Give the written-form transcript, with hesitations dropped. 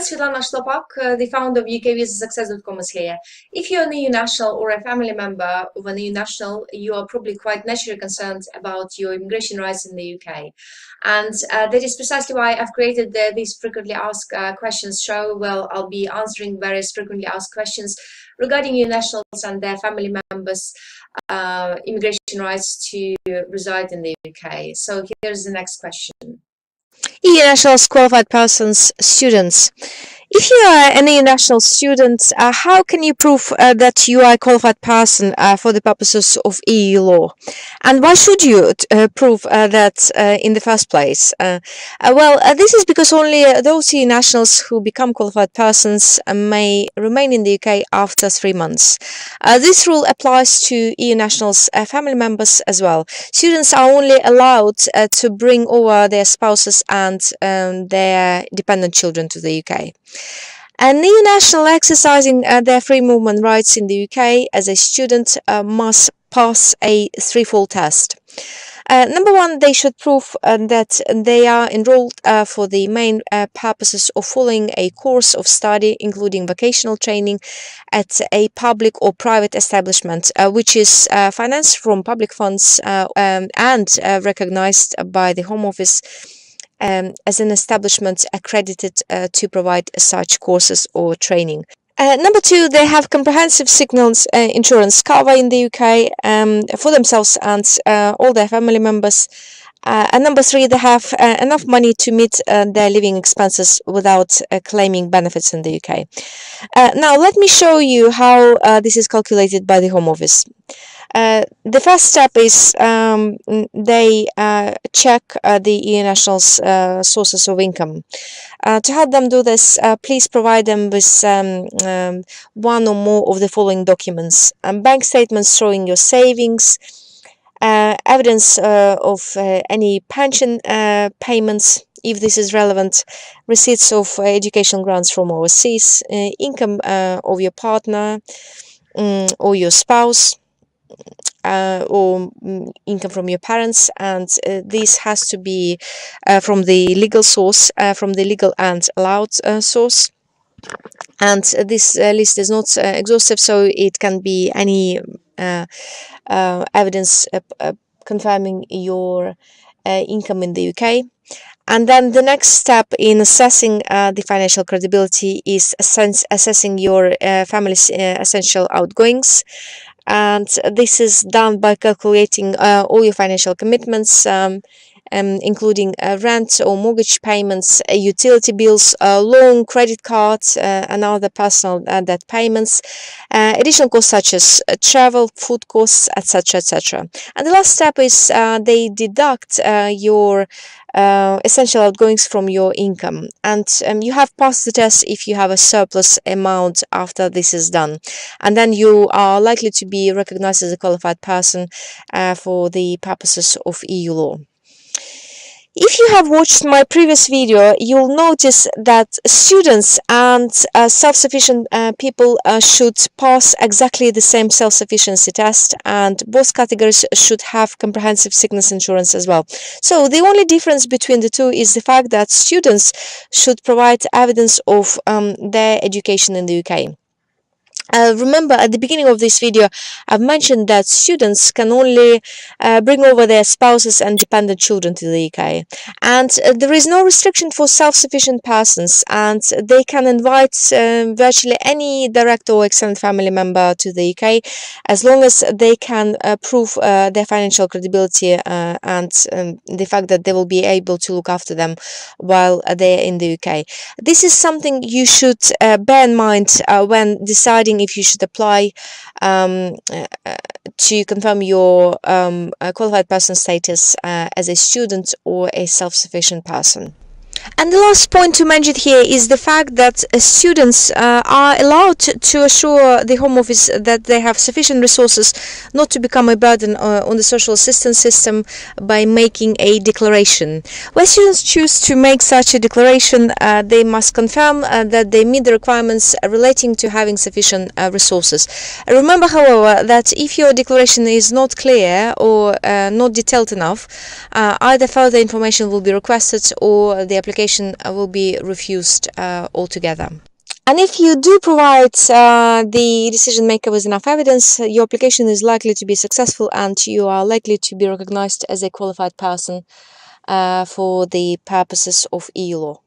Svetlana Shlopak, the founder of UKVisaSuccess.com is here. If you're a new national or a family member of a new national, you are probably quite naturally concerned about your immigration rights in the UK. And that is precisely why I've created this frequently asked questions show. Well, I'll be answering various frequently asked questions regarding new nationals and their family members' immigration rights to reside in the UK. So here's the next question. EU nationals, qualified persons, students. If you are an EU national student, how can you prove that you are a qualified person for the purposes of EU law? And why should you prove that in the first place? This is because only those EU nationals who become qualified persons may remain in the UK after 3 months. This rule applies to EU nationals' family members as well. Students are only allowed to bring over their spouses and their dependent children to the UK. An EU national exercising their free movement rights in the UK as a student must pass a threefold test. Number one, they should prove that they are enrolled for the main purposes of following a course of study, including vocational training at a public or private establishment, which is financed from public funds and recognized by the Home Office as an establishment accredited to provide such courses or training. Number two, they have comprehensive sickness insurance cover in the UK for themselves and all their family members. And number three, they have enough money to meet their living expenses without claiming benefits in the UK. Now, let me show you how this is calculated by the Home Office. The first step is they check the EU nationals' sources of income. To help them do this, please provide them with one or more of the following documents: bank statements showing your savings, evidence of any pension payments, if this is relevant, receipts of education grants from overseas, income of your partner or your spouse, or income from your parents, and this has to be from the legal source, from the legal and allowed source. And this list is not exhaustive, so it can be any evidence confirming your income in the UK. And then the next step in assessing the financial credibility is assessing your family's essential outgoings. And this is done by calculating all your financial commitments, including rent or mortgage payments, utility bills, loan, credit cards, and other personal debt payments, additional costs such as travel, food costs, etc., etc. And the last step is they deduct your essential outgoings from your income, and you have passed the test if you have a surplus amount after this is done, and then you are likely to be recognized as a qualified person for the purposes of EU law. If you have watched my previous video, you'll notice that students and self-sufficient people should pass exactly the same self-sufficiency test, and both categories should have comprehensive sickness insurance as well. So the only difference between the two is the fact that students should provide evidence of their education in the UK. Remember, at the beginning of this video, I've mentioned that students can only bring over their spouses and dependent children to the UK. And there is no restriction for self-sufficient persons, and they can invite virtually any direct or extended family member to the UK as long as they can prove their financial credibility and the fact that they will be able to look after them while they're in the UK. This is something you should bear in mind when deciding if you should apply to confirm your qualified person status as a student or a self-sufficient person. And the last point to mention here is the fact that students are allowed to assure the Home Office that they have sufficient resources not to become a burden on the social assistance system by making a declaration. When students choose to make such a declaration, they must confirm that they meet the requirements relating to having sufficient resources. Remember, however, that if your declaration is not clear or not detailed enough, either further information will be requested or the application will be refused altogether. And if you do provide the decision maker with enough evidence, your application is likely to be successful and you are likely to be recognized as a qualified person for the purposes of EU law.